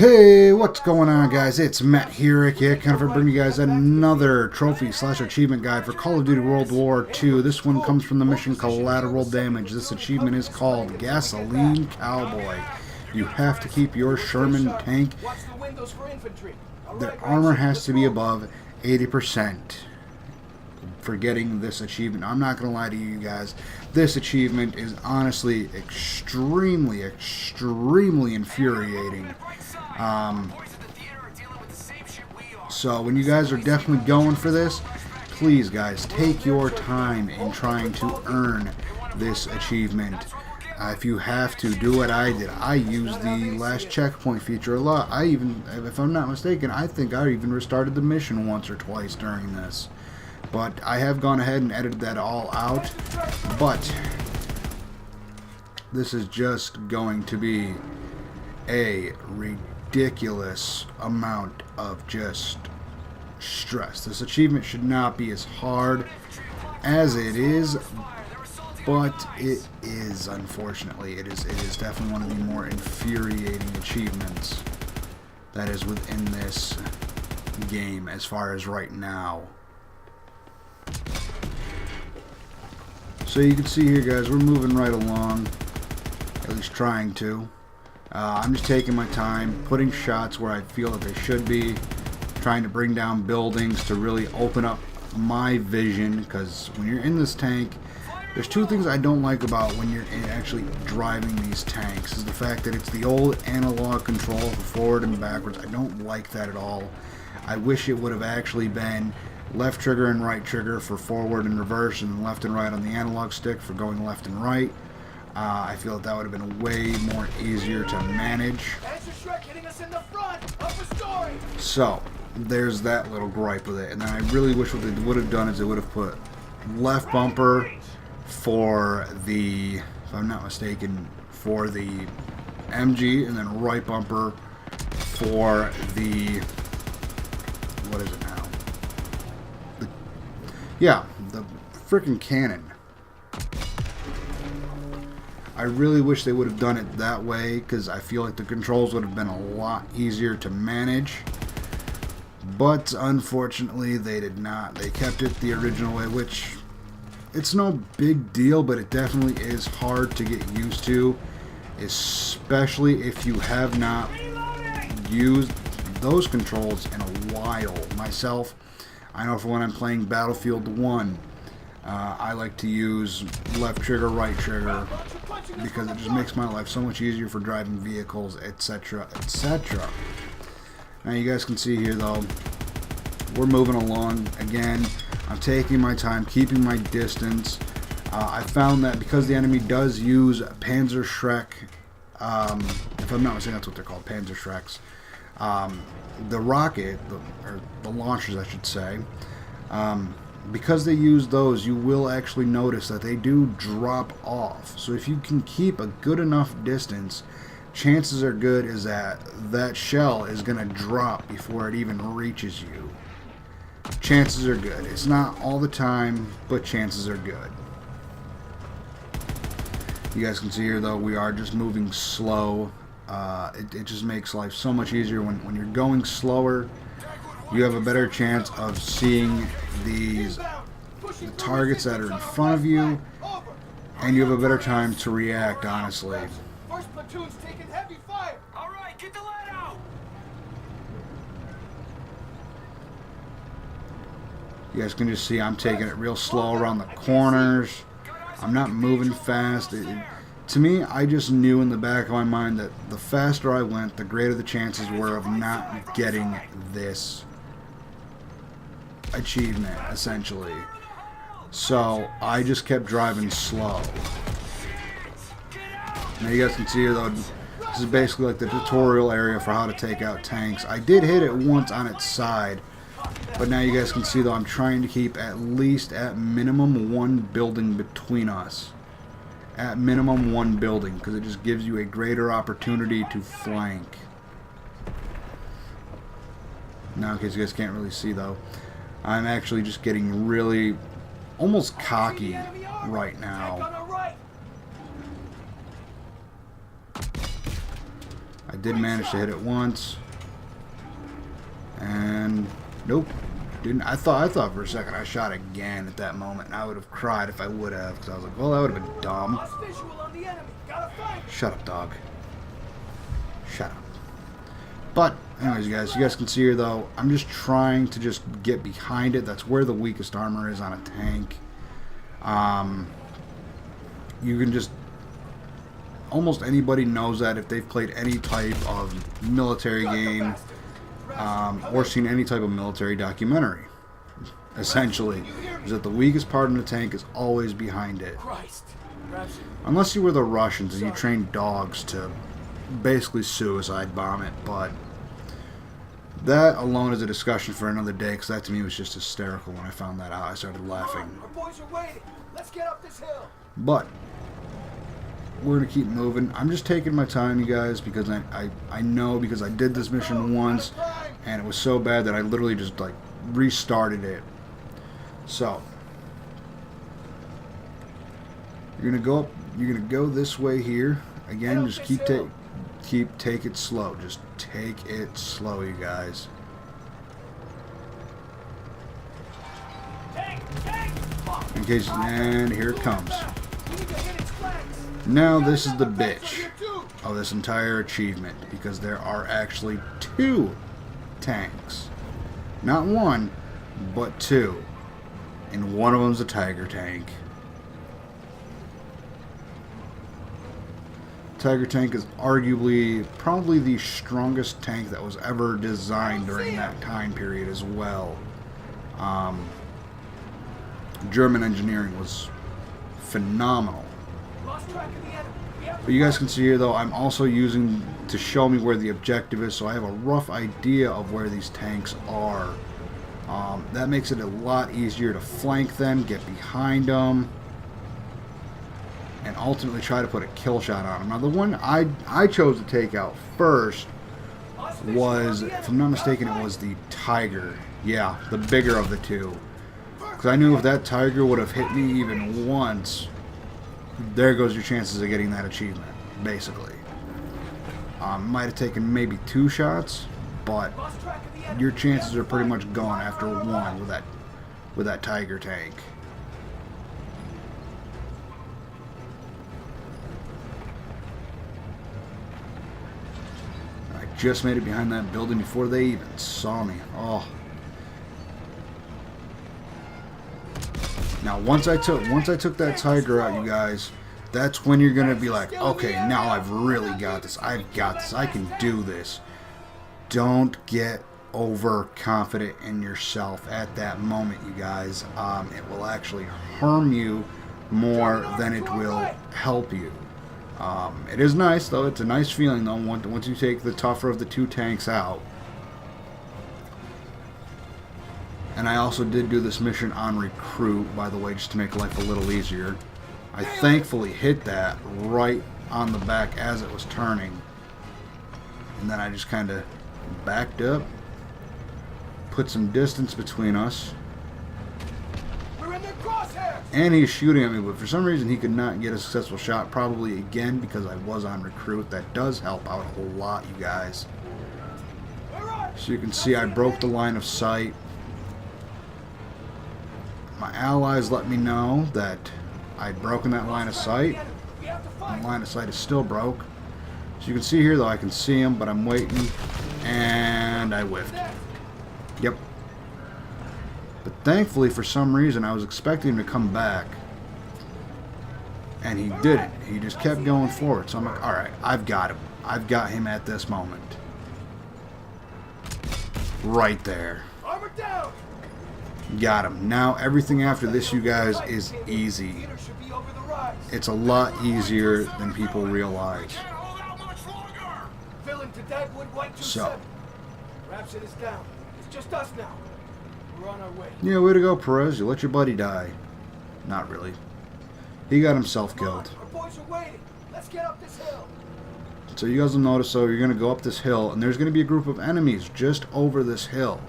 Hey, what's going on, guys? It's Matt here, aka kind of bringing you guys another trophy slash achievement guide for Call of Duty World War II. This one comes from the mission Collateral Damage. This achievement is called Gasoline Cowboy. You have to keep your Sherman tank. Their armor has to be above 80% for getting this achievement. I'm not going to lie to you guys. This achievement is honestly extremely infuriating. So when you guys are definitely going for this, please guys, take your time in trying to earn this achievement. If you have to, do what I did. I used the last checkpoint feature a lot. I even, if I'm not mistaken, I think I even restarted the mission once or twice during this. But I have gone ahead and edited that all out. But this is just going to be a ridiculous amount of just stress. This achievement should not be as hard as it is, but it is, unfortunately. It is definitely one of the more infuriating achievements that is within this game as far as right now. So you can see here, guys, we're moving right along, at least trying to. I'm just taking my time, putting shots where I feel that they should be, trying to bring down buildings to really open up my vision, because when you're in this tank, there's two things I don't like about when you're actually driving these tanks, is the fact that it's the old analog control for forward and backwards. I don't like that at all. I wish it would have actually been left trigger and right trigger for forward and reverse, and left and right on the analog stick for going left and right. I feel that would have been way more easier to manage. So there's that little gripe with it. And then I really wish what they would have done is they would have put left bumper for the, if I'm not mistaken, for the MG, and then right bumper for the, what is it now? The freaking cannon. I really wish they would have done it that way, because I feel like the controls would have been a lot easier to manage. But unfortunately they did not. They kept it the original way, which it's no big deal, but it definitely is hard to get used to, especially if you have not used those controls in a while. Myself, I know for when I'm playing Battlefield 1, I like to use left trigger, right trigger, because it just makes my life so much easier for driving vehicles, etc., etc. Now you guys can see here, though, we're moving along again. I'm taking my time, keeping my distance. I found that because the enemy does use Panzer Shrek, if I'm not mistaken, that's what they're called, Panzer Shreks. The rocket, or the launchers, I should say, because they use those, you will actually notice that they do drop off. So if you can keep a good enough distance, chances are good is that that shell is going to drop before it even reaches you. Chances are good. It's not all the time, but chances are good. You guys can see here, though, we are just moving slow. It just makes life so much easier when you're going slower. You have a better chance of seeing the targets that are in front of you, and you have a better time to react, honestly. First platoon's taking heavy fire. All right, get the lead out. You guys can just see I'm taking it real slow around the corners. I'm not moving fast. To me, I just knew in the back of my mind that the faster I went, the greater the chances were of not getting this achievement, essentially. So I just kept driving slow. Now you guys can see here, though, this is basically like the tutorial area for how to take out tanks. I did hit it once on its side, but now you guys can see, though, I'm trying to keep at least at minimum one building between us. At minimum one building, because it just gives you a greater opportunity to flank. Now, in case you guys can't really see, though, I'm actually just getting really almost cocky right now. I did manage to hit it once. And nope. Didn't. I thought for a second I shot again at that moment, and I would have cried if I would have, because I was like, well, that would have been dumb. Shut up, dog. Shut up. But anyways, you guys can see here though, I'm just trying to just get behind it. That's where the weakest armor is on a tank. You can just, almost anybody knows that if they've played any type of military game or seen any type of military documentary. Essentially, is that the weakest part in the tank is always behind it. Unless you were the Russians and you trained dogs to basically suicide bomb it, but that alone is a discussion for another day, because that to me was just hysterical when I found that out. I started laughing. But we're going to keep moving. I'm just taking my time, you guys, because I know, because I did this mission once and it was so bad that I literally just like restarted it. So you're going to go up, you're going to go this way here. Again, just take it slow. Just take it slow, you guys. In case, and here it comes. Now this is the bitch of this entire achievement, because there are actually 2 tanks. Not 1, but 2. And one of them's a Tiger tank. Tiger tank is arguably probably the strongest tank that was ever designed during that time period as well. German engineering was phenomenal. But you guys can see here though, I'm also using to show me where the objective is, so I have a rough idea of where these tanks are. That makes it a lot easier to flank them, get behind them, and ultimately try to put a kill shot on them. Now the one I chose to take out first was, if I'm not mistaken, it was the Tiger. Yeah, the bigger of the 2. Because I knew if that Tiger would have hit me even once, there goes your chances of getting that achievement, basically. Might have taken maybe 2 shots, but your chances are pretty much gone after 1 with that Tiger tank. I just made it behind that building before they even saw me. Oh. Now once I took that Tiger out, you guys, that's when you're gonna be like, okay, now I've really got this. I've got this. I can do this. Don't get overconfident in yourself at that moment, you guys. It will actually harm you more than it will help you. It is nice though. It's a nice feeling though once you take the tougher of the 2 tanks out. And I also did do this mission on recruit, by the way, just to make life a little easier. I thankfully hit that right on the back as it was turning. And then I just kind of backed up, put some distance between us. And he's shooting at me, but for some reason he could not get a successful shot, probably again because I was on recruit. That does help out a whole lot, you guys. So you can see I broke the line of sight. My allies let me know that I'd broken that line of sight. The line of sight is still broke. So you can see here though, I can see him, but I'm waiting, and I whiffed. Yep. But thankfully, for some reason, I was expecting him to come back, and he didn't. He just kept going forward. So I'm like, alright, I've got him. I've got him at this moment. Right there. Got him. Now everything after this, you guys, is easy. It's a lot easier than people realize. So, it's just us now. We're on our way. Yeah, way to go, Perez. You let your buddy die. Not really. He got himself killed. Our boys are waiting. Let's get up this hill. So you guys will notice, so you're going to go up this hill, and there's going to be a group of enemies just over this hill.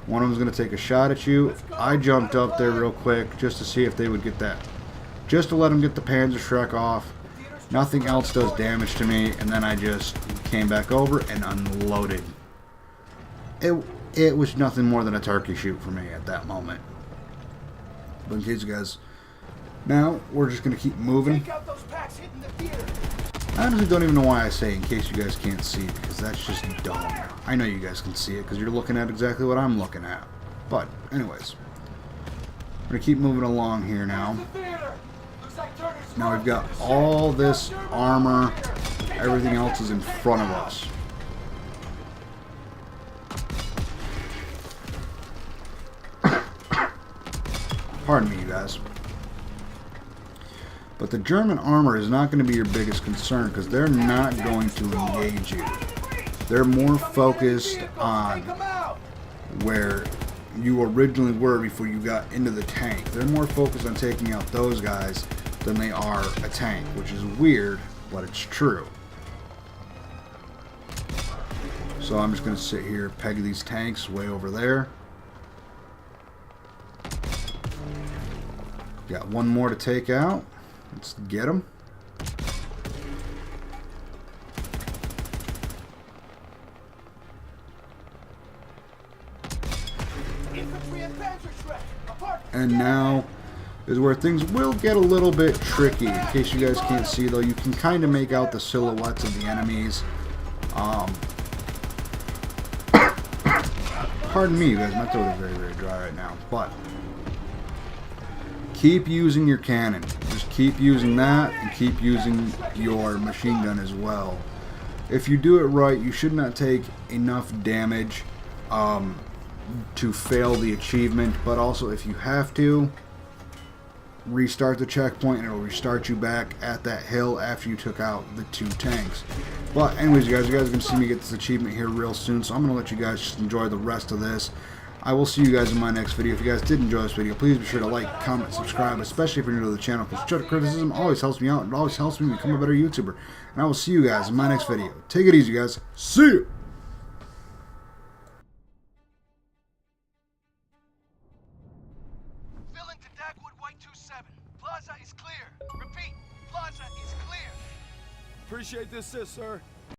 One of them's going to take a shot at you. I jumped up there real quick just to see if they would get that. Just to let them get the Panzerschreck off. Nothing else does damage to me, and then I just came back over and unloaded. It was nothing more than a turkey shoot for me at that moment. But in case you guys... Now, we're just going to keep moving. Take out those packs hitting the theater. I honestly don't even know why I say in case you guys can't see, because that's just dumb. I know you guys can see it because you're looking at exactly what I'm looking at. But, anyways. We're going to keep moving along here now. Now we've got all this armor. Everything else is in front of us. Pardon me, you guys. But the German armor is not going to be your biggest concern because they're not going to engage you. They're more focused on where you originally were before you got into the tank. They're more focused on taking out those guys than they are a tank, which is weird, but it's true. So I'm just going to sit here, peg these tanks way over there. Got one more to take out. Let's get him. And now is where things will get a little bit tricky. In case you guys can't see, though, you can kind of make out the silhouettes of the enemies. Pardon me, you guys. My throat is very, very dry right now. But keep using your cannon. Just keep using that and keep using your machine gun as well. If you do it right, you should not take enough damage to fail the achievement. But also, if you have to, restart the checkpoint and it'll restart you back at that hill after you took out the 2 tanks. But anyways, you guys are going to see me get this achievement here real soon, so I'm going to let you guys just enjoy the rest of this. I will see you guys in my next video. If you guys did enjoy this video, please be sure to like, comment, subscribe, especially if you're new to the channel, because criticism always helps me out and always helps me become a better YouTuber. And I will see you guys in my next video. Take it easy, guys. See you! Fill into Dagwood White 27. Plaza is clear. Repeat, Plaza is clear. Appreciate the assist, sir.